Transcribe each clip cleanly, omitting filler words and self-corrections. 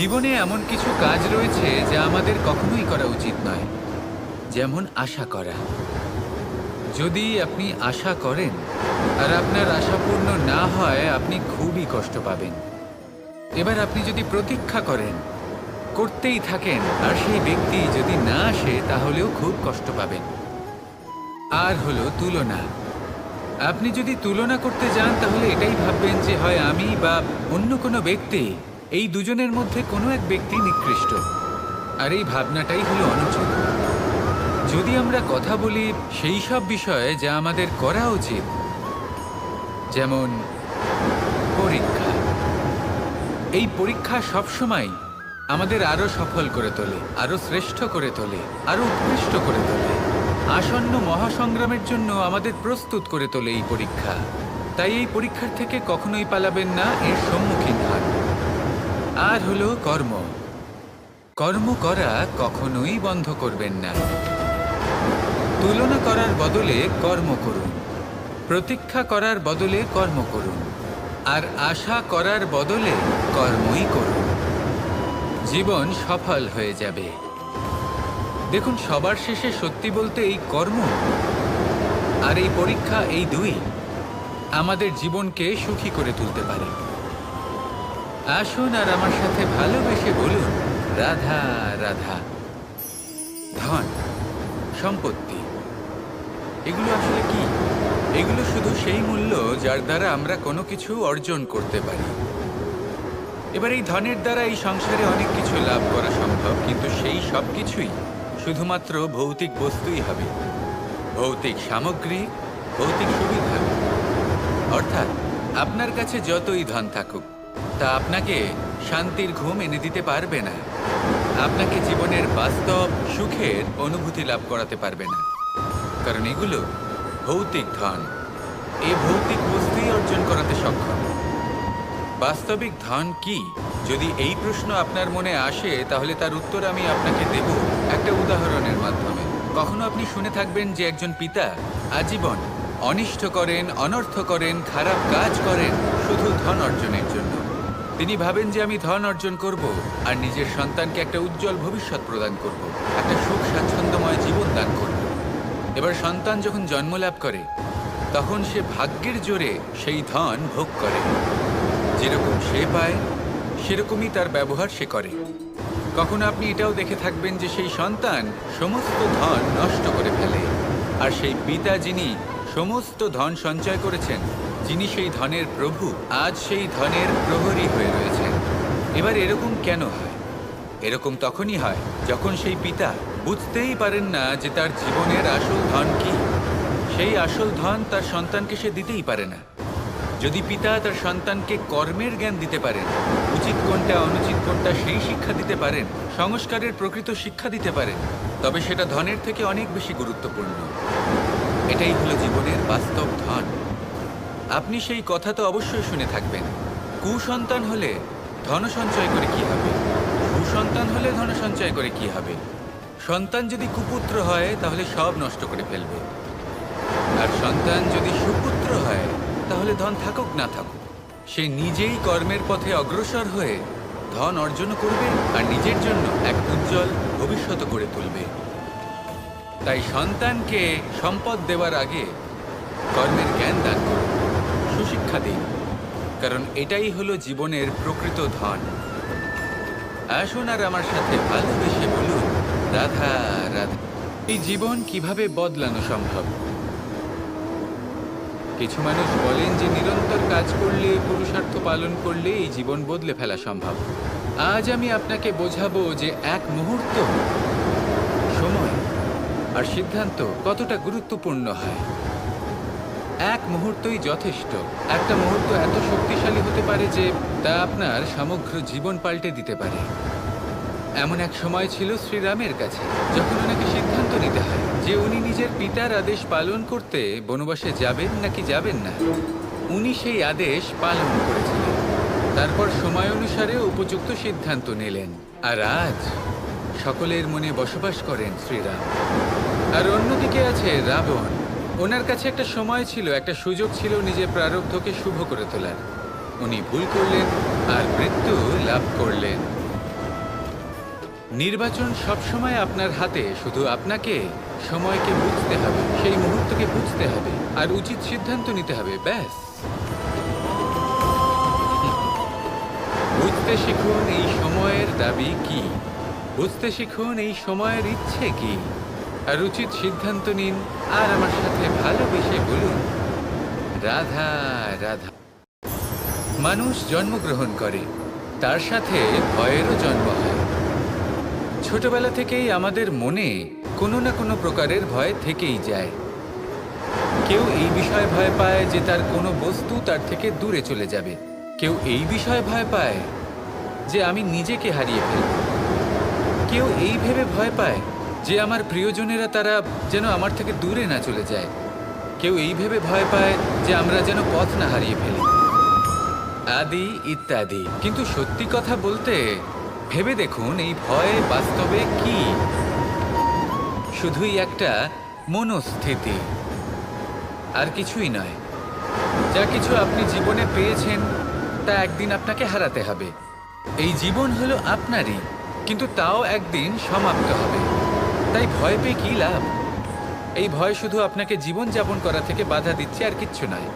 জীবনে এমন কিছু কাজ রয়েছে যা আমাদের কখনোই করা উচিত নয়, যেমন আশা করা। যদি আপনি আশা করেন আর আপনার আশা পূর্ণ না হয়, আপনি খুবই কষ্ট পাবেন। এবার আপনি যদি প্রতীক্ষা করেন, করতেই থাকেন, আর সেই ব্যক্তি যদি না আসে, তাহলেও খুব কষ্ট পাবেন। আর হলো তুলনা। আপনি যদি তুলনা করতে যান, তাহলে এটাই ভাববেন যে হয় আমি বা অন্য কোনো ব্যক্তি, এই দুজনের মধ্যে কোনো এক ব্যক্তি নিকৃষ্ট। আর এই ভাবনাটাই হলো অনুচিত। যদি আমরা কথা বলি সেই সব বিষয়ে যা আমাদের করা উচিত, যেমন পরীক্ষা। এই পরীক্ষা সবসময় আমাদের আরো সফল করে তোলে, আরো শ্রেষ্ঠ করে তোলে, আরো উৎকৃষ্ট করে তোলে। আসন্ন মহাসংগ্রামের জন্য আমাদের প্রস্তুত করে তোলে এই পরীক্ষা। তাই এই পরীক্ষার থেকে কখনোই পালাবেন না, এর সম্মুখীন হন। আর হলো কর্ম। কর্ম করা কখনোই বন্ধ করবেন না। তুলনা করার বদলে কর্ম করুন, প্রতীক্ষা করার বদলে কর্ম করুন, আর আশা করার বদলে কর্মই করুন। জীবন সফল হয়ে যাবে। দেখুন, সবার শেষে সত্যি বলতে এই কর্ম আর এই পরীক্ষা, এই দুই আমাদের জীবনকে সুখী করে তুলতে পারে। আসুন আর আমার সাথে ভালোবেসে বলুন, রাধা রাধা। ধন, সম্পত্তি, এগুলো আসলে কি? এগুলো শুধু সেই মূল্য যার দ্বারা আমরা কোনো কিছু অর্জন করতে পারি। এবার এই ধনের দ্বারা এই সংসারে অনেক কিছু লাভ করা সম্ভব, কিন্তু সেই সব কিছুই শুধুমাত্র ভৌতিক বস্তুই হবে, ভৌতিক সামগ্রী, ভৌতিক সুবিধা। অর্থাৎ আপনার কাছে যতই ধন থাকুক, তা আপনাকে শান্তির ঘুম এনে দিতে পারবে না, আপনাকে জীবনের বাস্তব সুখের অনুভূতি লাভ করাতে পারবে না। কারণ এগুলো ভৌতিক ধন, এই ভৌতিক বস্তুই অর্জন করাতে সক্ষম। বাস্তবিক ধন কি? যদি এই প্রশ্ন আপনার মনে আসে, তাহলে তার উত্তর আমি আপনাকে দেব একটা উদাহরণের মাধ্যমে। কখনো আপনি শুনে থাকবেন যে একজন পিতা আজীবন অনিষ্ট করেন, অনর্থ করেন, খারাপ কাজ করেন শুধু ধন অর্জনের জন্য। তিনি ভাবেন যে আমি ধন অর্জন করব আর নিজের সন্তানকে একটা উজ্জ্বল ভবিষ্যৎ প্রদান করব, একটা সুখ স্বাচ্ছন্দ্যময় জীবন দান করব। এবার সন্তান যখন জন্ম লাভ করে, তখন সে ভাগ্যের জোরে সেই ধন ভোগ করে। যেরকম সে পায়, সেরকমই তার ব্যবহার সে করে। কখনো আপনি এটাও দেখে থাকবেন যে সেই সন্তান সমস্ত ধন নষ্ট করে ফেলে, আর সেই পিতা যিনি সমস্ত ধন সঞ্চয় করেছেন, যিনি সেই ধনের প্রভু, আজ সেই ধনের প্রহরী হয়ে রয়েছেন। এবার এরকম কেন হয়? এরকম তখনই হয় যখন সেই পিতা বুঝতেই পারেন না যে তার জীবনের আসল ধন কি। সেই আসল ধন তার সন্তানকে সে দিতেই পারে না। যদি পিতা তার সন্তানকে কর্মের জ্ঞান দিতে পারেন, উচিত কোনটা অনুচিত কোনটা সেই শিক্ষা দিতে পারেন, সংস্কারের প্রকৃত শিক্ষা দিতে পারেন, তবে সেটা ধনের থেকে অনেক বেশি গুরুত্বপূর্ণ। এটাই হলো জীবনের বাস্তব ধন। আপনি সেই কথা তো অবশ্যই শুনে থাকবেন, কুসন্তান হলে ধন সঞ্চয় করে কি হবে, সুসন্তান হলে ধন সঞ্চয় করে কি হবে। সন্তান যদি কুপুত্র হয়, তাহলে সব নষ্ট করে ফেলবে। আর সন্তান যদি সুপুত্র হয়, তাহলে ধন থাকুক না থাকুক, সে নিজেই কর্মের পথে অগ্রসর হয়ে ধন অর্জন করবে আর নিজের জন্য এক উজ্জ্বল ভবিষ্যৎ করে তুলবে। তাই সন্তানকে সম্পদ দেওয়ার আগে কর্মের জ্ঞান দান করুন, সুশিক্ষা দিন, কারণ এটাই হলো জীবনের প্রকৃত ধন। আসুন আর আমার সাথে ভালোবেসে বলুন, রাধা রাধা। এই জীবন কিভাবে বদলানো সম্ভব? কিছু মানুষ বলেন যে নিরন্তর কাজ করলে, পুরুষার্থ পালন করলে এই জীবন বদলে ফেলা সম্ভব। আজ আমি আপনাকে বোঝাবো যে এক মুহূর্ত, সময় আর সিদ্ধান্ত কতটা গুরুত্বপূর্ণ হয়। এক মুহূর্তই যথেষ্ট। একটা মুহূর্ত এত শক্তিশালী হতে পারে যে তা আপনার সমগ্র জীবন পাল্টে দিতে পারে। এমন এক সময় ছিল শ্রীরামের কাছে, যখন ওনাকে সিদ্ধান্ত নিতে হয় যে উনি নিজের পিতার আদেশ পালন করতে বনবাসে যাবেন নাকি যাবেন না। উনি সেই আদেশ পালন করেছিলেন, তারপর সময় অনুসারে উপযুক্ত সিদ্ধান্ত নিলেন। আর আজ সকলের মনে বসবাস করেন শ্রীরাম। আর অন্যদিকে আছে রাবণ। ওনার কাছে একটা সময় ছিল, একটা সুযোগ ছিল নিজের প্রারব্ধকে শুভ করে তোলার। উনি ভুল করলেন আর মৃত্যু লাভ করলেন। নির্বাচন সবসময় আপনার হাতে, শুধু আপনাকে সময়কে বুঝতে হবে, সেই মুহূর্তকে বুঝতে হবে আর উচিত সিদ্ধান্ত নিতে হবে, ব্যাস। বুঝতে শিখুন এই সময়ের দাবি কি, বুঝতে শিখুন এই সময়ের ইচ্ছে কি, আর উচিত সিদ্ধান্ত নিন। আর আমার সাথে ভালোবেসে বলুন, রাধা রাধা। মানুষ জন্মগ্রহণ করে, তার সাথে ভয়েরও জন্ম হয়। ছোটবেলা থেকেই আমাদের মনে কোনো না কোনো প্রকারের ভয় থেকেই যায়। কেউ এই বিষয়ে ভয় পায় যে তার কোনো বস্তু তার থেকে দূরে চলে যাবে। কেউ এই বিষয়ে ভয় পায় যে আমি নিজেকে হারিয়ে ফেলব। কেউ এই ভেবে ভয় পায় যে আমার প্রিয়জনেরা তারা যেন আমার থেকে দূরে না চলে যায়। কেউ এই ভেবে ভয় পায় যে আমরা যেন পথ না হারিয়ে ফেলি, আদি ইত্যাদি। কিন্তু সত্যি কথা বলতে, ভেবে দেখুন এই ভয় বাস্তবে কি? শুধুই একটা মনস্থিতি, আর কিছুই নয়। যা কিছু আপনি জীবনে পেয়েছেন তা একদিন আপনাকে হারাতে হবে। এই জীবন হলো আপনারই, কিন্তু তাও একদিন সমাপ্ত হবে। তাই ভয় পেয়ে কি লাভ? এই ভয় শুধু আপনাকে জীবনযাপন করা থেকে বাধা দিচ্ছে, আর কিচ্ছু নয়।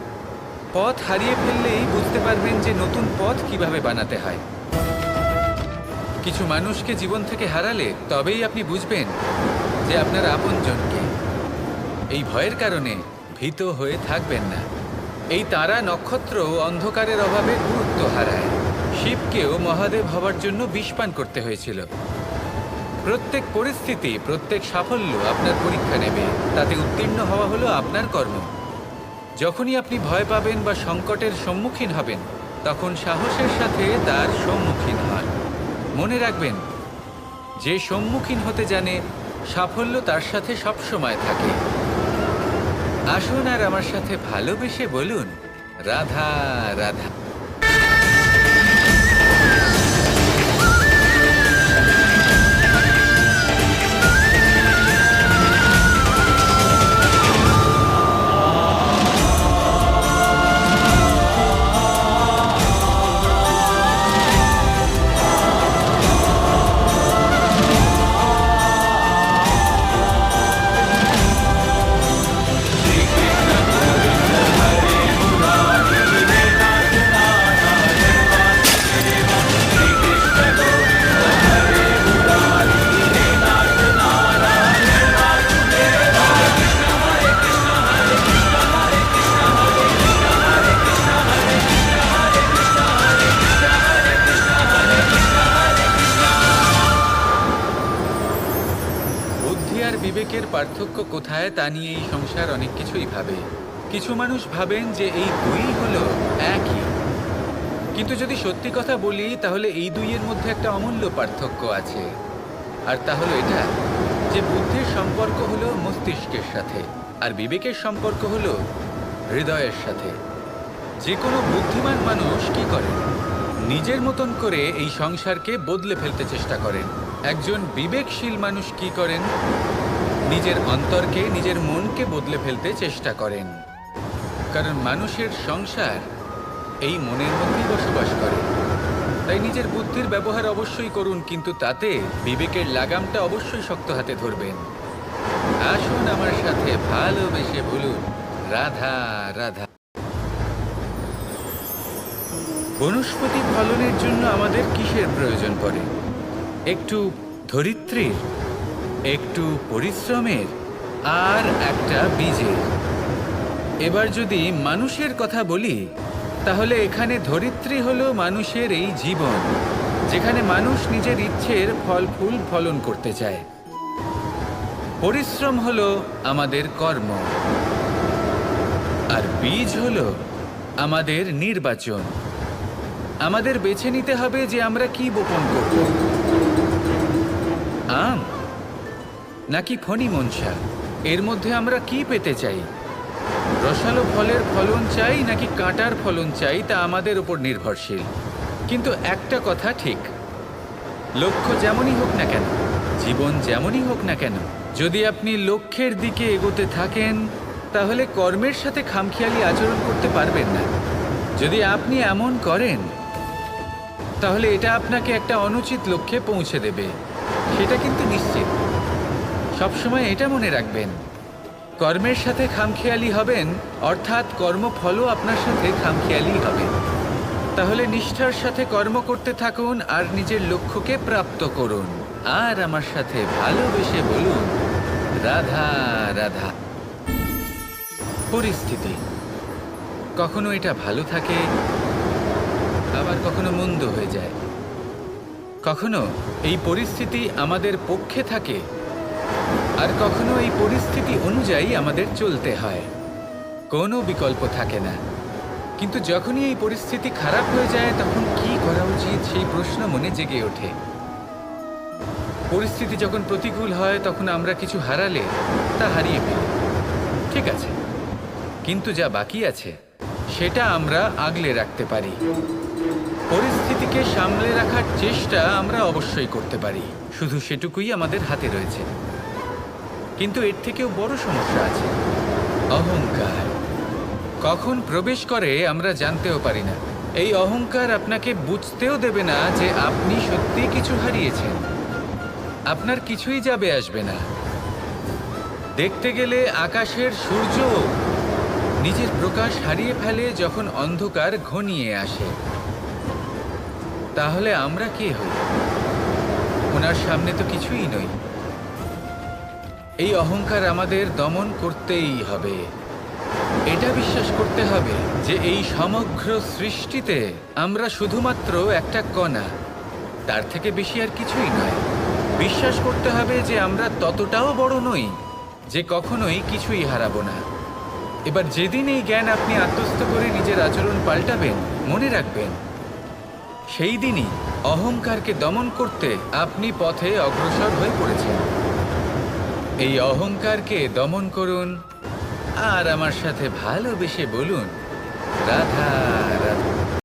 পথ হারিয়ে ফেললেই বুঝতে পারবেন যে নতুন পথ কিভাবে বানাতে হয়। কিছু মানুষকে জীবন থেকে হারালে তবেই আপনি বুঝবেন যে আপনার আপনজনকে। এই ভয়ের কারণে ভীত হয়ে থাকবেন না। এই তারা নক্ষত্র অন্ধকারের অভাবে গুরুত্ব হারায়। শিবকেও মহাদেব হওয়ার জন্য বিষপান করতে হয়েছিল। প্রত্যেক পরিস্থিতি, প্রত্যেক সাফল্য আপনার পরীক্ষা নেবে, তাতে উত্তীর্ণ হওয়া হলো আপনার কর্ম। যখনই আপনি ভয় পাবেন বা সংকটের সম্মুখীন হবেন, তখন সাহসের সাথে তার সম্মুখীন হন। মনে রাখবেন, যে সম্মুখীন হতে জানে, সাফল্য তার সাথে সবসময় থাকে। আসুন আর আমার সাথে ভালোবেসে বলুন, রাধা রাধা। বুদ্ধি আর বিবেকের পার্থক্য কোথায় তা নিয়ে এই সংসার অনেক কিছুই ভাবে। কিছু মানুষ ভাবেন যে এই দুই হলো একই, কিন্তু যদি সত্যি কথা বলি তাহলে এই দুইয়ের মধ্যে একটা অমূল্য পার্থক্য আছে। আর তা হলো এটা, যে বুদ্ধির সম্পর্ক হলো মস্তিষ্কের সাথে, আর বিবেকের সম্পর্ক হলো হৃদয়ের সাথে। যে কোনো বুদ্ধিমান মানুষ কি করেন? নিজের মতন করে এই সংসারকে বদলে ফেলতে চেষ্টা করেন। একজন বিবেকশীল মানুষ কি করেন? নিজের অন্তরকে, নিজের মনকে বদলে ফেলতে চেষ্টা করেন। কারণ মানুষের সংসার এই মনের মধ্যেই বসবাস করে। তাই নিজের বুদ্ধির ব্যবহার অবশ্যই করুন, কিন্তু তাতে বিবেকের লাগামটা অবশ্যই শক্ত হাতে ধরবেন। আসুন আমার সাথে ভালোবেসে বলুন, রাধা রাধা। বনস্পতি ফলনের জন্য আমাদের কিসের প্রয়োজন পড়ে? একটু ধরিত্রীর, একটু পরিশ্রমের, আর একটা বীজের। এবার যদি মানুষের কথা বলি, তাহলে এখানে ধরিত্রী হলো মানুষের এই জীবন, যেখানে মানুষ নিজের ইচ্ছের ফল ফুল ফলন করতে চায়। পরিশ্রম হলো আমাদের কর্ম, আর বীজ হলো আমাদের নির্বাচন। আমাদের বেছে নিতে হবে যে আমরা কি বপন করব, আম নাকি ফণি মনসা। এর মধ্যে আমরা কি পেতে চাই? রসালো ফলের ফলন চাই নাকি কাঁটার ফলন চাই, তা আমাদের উপর নির্ভরশীল। কিন্তু একটা কথা ঠিক, লক্ষ্য যেমনই হোক না কেন, জীবন যেমনই হোক না কেন, যদি আপনি লক্ষ্যের দিকে এগোতে থাকেন, তাহলে কর্মের সাথে খামখেয়ালি আচরণ করতে পারবেন না। যদি আপনি এমন করেন, তাহলে এটা আপনাকে একটা অনুচিত লক্ষ্যে পৌঁছে দেবে। সেটা কিন্তু নিশ্চিত। সবসময় এটা মনে রাখবেন, কর্মের সাথে খামখেয়ালি হবেন, অর্থাৎ কর্মফলও আপনার সাথে খামখেয়ালি হবে। তাহলে নিষ্ঠার সাথে কর্ম করতে থাকুন আর নিজের লক্ষ্যকে প্রাপ্ত করুন। আর আমার সাথে ভালোবেসে বলুন, রাধা রাধা। পরিস্থিতি কখনো এটা ভালো থাকে, আবার কখনো মন্দ হয়ে যায়। কখনো এই পরিস্থিতি আমাদের পক্ষে থাকে, আর কখনো এই পরিস্থিতি অনুযায়ী আমাদের চলতে হয়। কোনো বিকল্প থাকে না। কিন্তু যখনই এই পরিস্থিতি খারাপ হয়ে যায়, তখন কি করা উচিত সেই প্রশ্ন মনে জেগে ওঠে। পরিস্থিতি যখন প্রতিকূল হয়, তখন আমরা কিছু হারালে তা হারিয়ে ফেলি, ঠিক আছে, কিন্তু যা বাকি আছে সেটা আমরা আগলে রাখতে পারি। পরিস্থিতিকে সামলে রাখার চেষ্টা আমরা অবশ্যই করতে পারি, শুধু সেটুকুই আমাদের হাতে রয়েছে। কিন্তু এর থেকেও বড় সমস্যা আছে, অহংকার। কখন প্রবেশ করে আমরা জানতেও পারি না। এই অহংকার আপনাকে বুঝতেও দেবে না যে আপনি সত্যি কিছু হারিয়েছেন। আপনার কিছুই যাবে আসবে না। দেখতে গেলে আকাশের সূর্য নিজের প্রকাশ হারিয়ে ফেলে যখন অন্ধকার ঘনিয়ে আসে। তাহলে আমরা কে হই? ওনার সামনে তো কিছুই নই। এই অহংকার আমাদের দমন করতেই হবে। এটা বিশ্বাস করতে হবে যে এই সমগ্র সৃষ্টিতে আমরা শুধুমাত্র একটা কণা, তার থেকে বেশি আর কিছুই নয়। বিশ্বাস করতে হবে যে আমরা ততটাও বড় নই যে কখনোই কিছুই হারাবো না। এবার যেদিন এই জ্ঞান আপনি আত্মস্থ করে নিজের আচরণ পাল্টাবেন, মনে রাখবেন সেই দিনই অহংকারকে দমন করতে আপনি পথে অগ্রসর হয়ে পড়েছেন। এই অহংকারকে দমন করুন আর আমার সাথে ভালোবেসে বলুন, রাধা রাধা।